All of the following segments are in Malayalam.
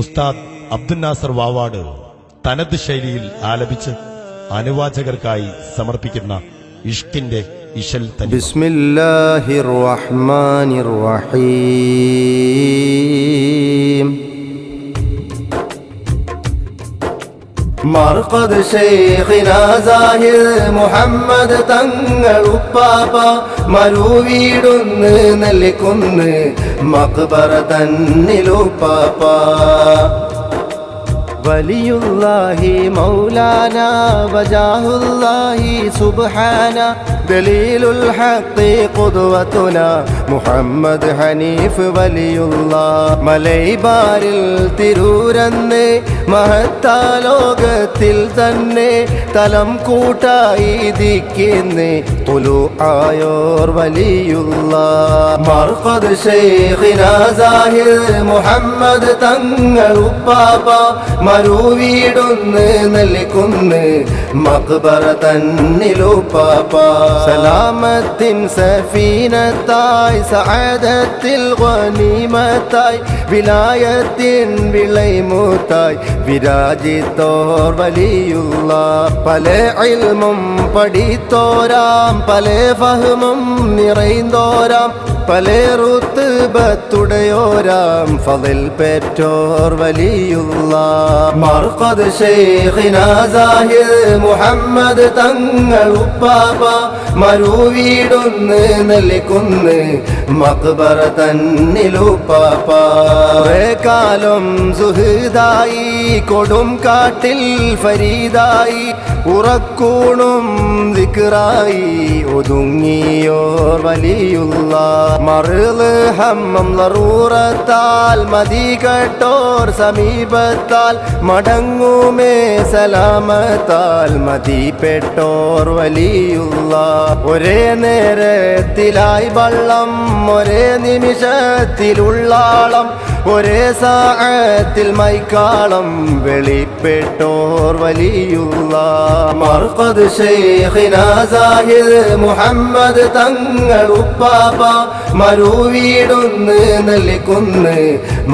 ഉസ്താദ് അബ്ദുൽ നാസർ വാവാട് തനത് ശൈലിയിൽ ആലപിച്ച് അനുവാചകർക്കായി സമർപ്പിക്കുന്ന ഇഷ്കിന്റെ ഇശൽ തന്നെ. ബിസ്മില്ലാഹിർ റഹ്മാനിർ റഹീം. മർഖദ് ശൈഖിനാ സാഹിർ മുഹമ്മദ് തങ്ങളുപ്പാപ്പ മരുവീടുന്ന് നൽകുന്ന് മഖ്ബറ തന്നിലുപ്പാപ്പ. വലിയുല്ലാഹി മൗലാന വജാഹുല്ലാഹി സുബ്ഹാന ദലീലുൽ ഹഖ് ഖുദ്വതുന മുഹമ്മദ് ഹനീഫ് വലിയുല്ലാഹ്. മലൈബാരിൽ തിരൂരന്ന് മഹത്താലോകത്തിൽ തന്നെ തലം കൂട്ടായി ദിക്കിന്ന് തുലു ആയോർ വലിയുല്ലാഹ്. മർഖദ് ശൈഖിനാ സാഹിർ മുഹമ്മദ് തങ്ങളുപ്പാപ്പ മരുവീടുന്ന് നൽകുന്ന് മഖ്ബറ തന്നിലുപ്പാപ്പ. സലാമത്തിൻ സഫീനത്തായി സഅദത്തിൽ ഗനീമത്തായി വിലായത്തിൻ വിളൈമുത്തായി വിരാജിത്തോർ വലിയുള്ളാഹ്. പല ഇൽമും പഠിത്തോരാം പല ഫഹ്മും നിറൈന്തോരാം പല റുത്ബത്തുടയോരാം ഫളിൽ പെറ്റോർ വലിയുള്ളാഹ്. മർഖദ് ശൈഖിനാ സാഹിർ മുഹമ്മദ് തങ്ങളുപ്പാപ്പ മരുവീടുന്ന് നൽകുന്ന് മഖ്ബറ തന്നിലുപ്പാപ്പ. കാലം സുഹൃദായി കൊടും കാട്ടിൽ ഫരീദായി ഉറക്കൂണും ദിക്റായി ഒതുങ്ങിയോർ വലിയുള്ളാഹ്. മറുള് ഹമ്മം ലറൂറത്താൽ മതി കേട്ടോർ സമീപത്താൽ മടങ്ങുമേ സലാമത്താൽ മതി പെട്ടോർ വലിയുള്ളാഹ്. ഒരേ നേരത്തിലായി വള്ളം ഒരേ നിമിഷത്തിലുള്ളാളം ഒരേ സാഅത്തിൽ മൈക്കാളം വെളിപ്പെട്ടോർ വലിയുള്ളാഹ്. മർഖദ് ശൈഖിനാ സാഹിർ മുഹമ്മദ് തങ്ങളുപ്പാപ്പ മരുവീടുന്ന് നൽകുന്ന്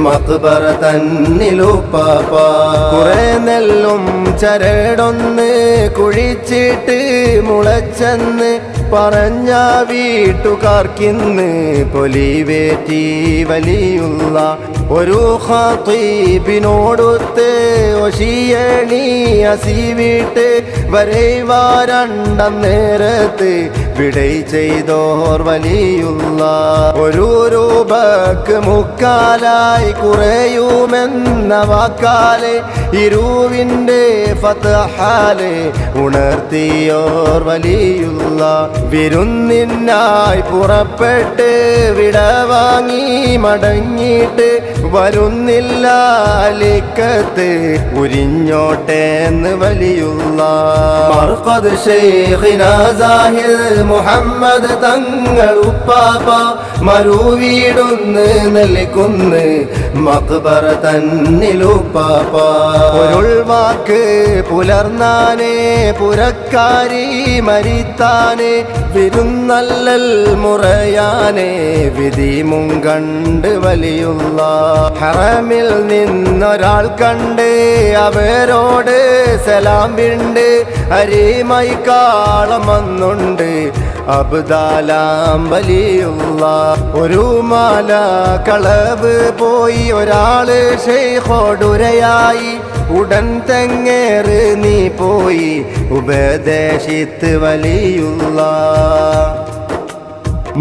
മഖ്ബറ തന്നിലുപ്പാപ്പ. കുറെ നെല്ലും ചരടൊന്ന് കുഴിച്ചിട്ട് മുളച്ചെന്ന് പറഞ്ഞ വീട്ടുകാർക്കിന്ന് പൊലിവേറ്റി വലിയുള്ളാഹ്. ഒരു ഖതീബിനോടുത്ത് ഒശിയണി അസീവിട്ട് വരൈവാരണ്ടം നേരത്ത് വിടൈ ചെയ്തോർ വലിയുള്ളാഹ്. ഒരു രൂപക്ക് മുക്കാലായി കുറയുമെന്ന വാക്കാലെ ഇരുവിൻ്റെ ഫത്ഹാലെ ഉണർത്തിയോർ വലിയുള്ളാഹ്. വിരുന്നിനായി പുറപ്പെട്ട് വിടവാങ്ങി മടങ്ങിയിട്ട് വരുന്നില്ല അലിക്കത്ത് ഉരിഞ്ഞോട്ടെന്ന് വലിയുള്ളാഹ്. മർഖദ് ശൈഖിനാ സാഹിർ മുഹമ്മദ് തങ്ങളുപ്പാപ്പ മരുവീടുന്ന് നൽകുന്ന് മഖ്ബറ തന്നിലുപ്പാപ്പ. പൊരുൾവാക്ക് പുലർന്നാനേ പുരക്കാരി മരിത്താനേ വിരുന്നല്ലൽ മുറയാനേ വിധി മുങ്കണ്ട് വലിയുള്ളാഹ്. ഹറമിൽ നിന്നൊരാൾ കണ്ട് അവരോട് സലാം വിണ്ട് അരിമൈക്കാളം വന്നുണ്ട് അബ്ദാലാം വലിയുള്ളാഹ്. ഒരു മാല കളവ് പോയി ഒരാള് ശൈഖോടുരയായി ഉടൻ തെങ്ങേറ് നീ പോയി ഉപദേശിത്ത് വലിയുള്ളാഹ്.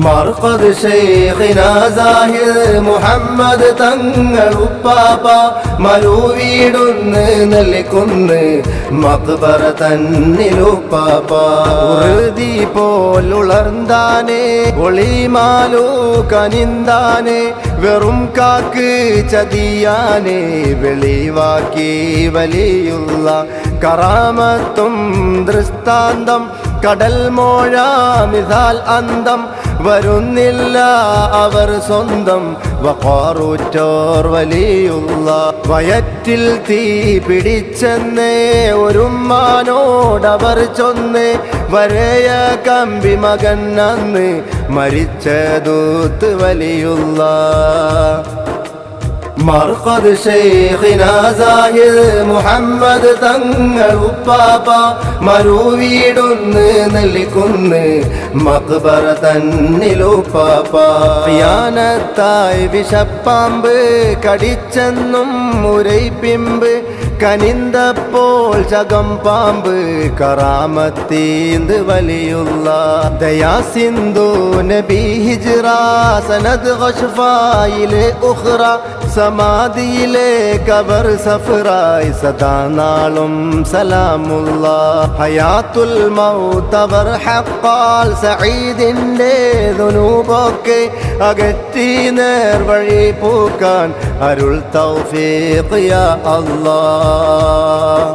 മർഖദ് ശൈഖിനാ സാഹിർ മുഹമ്മദ് തങ്ങളുപ്പാപ്പ മരുവീടുന്ന് നൽകുന്ന് മഖ്ബറ തന്നിലുപ്പാപ്പ. ഉറുദി പോലുളർന്നാനേ ഒളിമാലു കനിന്താനേ വെറും കാക്ക് ചതിയാനേ വെളിവാക്കി വലിയുള്ളാഹ്. കറാമത്തും ദൃഷ്ടാന്തം കടൽ മോഴ മിസാൽ അന്തം വരുന്നില്ല അവർ സ്വന്തം വഖാറുറ്റോർ വലിയുള്ളാഹ്. വയറ്റിൽ തീ പിടിച്ചെന്നേ ഒരുമ്മാനോടവർ ചൊന്ന് വരയ കമ്പി മകൻ അന്ന് മരിച്ചതൂത്ത് വലിയുള്ളാഹ്. മർഖദ് ശൈഖിനാ സാഹിദ് മുഹമ്മദ് തങ്ങളുപ്പാപ്പ മറുവീടൊന്ന് നൽകുന്ന് മഖ്ബറ തന്നിലുപ്പാപ്പ ഖിയാനത്തായി വിഷപ്പാമ്പ് കടിച്ചെന്നും മുരൈപ്പിമ്പ് കനിന്തപ്പോൾ ചകം പാമ്പ് കറാമത്തീന്ത് വലിയുള്ള ദയാ സിന്ധു നബി ഹിജ്റ സനദ് ഖശ്ഫായിലെ ഉഖ്റ സമാധിയിലെ കബർ സഫറായി സദാ നാളും സലാമുള്ള ഹയാത്തുൽ മൗതവർ ഹഖാൽ സഈദിന്റെ ദുനൂബൊക്കെ അകറ്റി നേർവഴി പൂക്കാൻ അരുൾ തൗഫീഖ് യാ അല്ലാഹ്.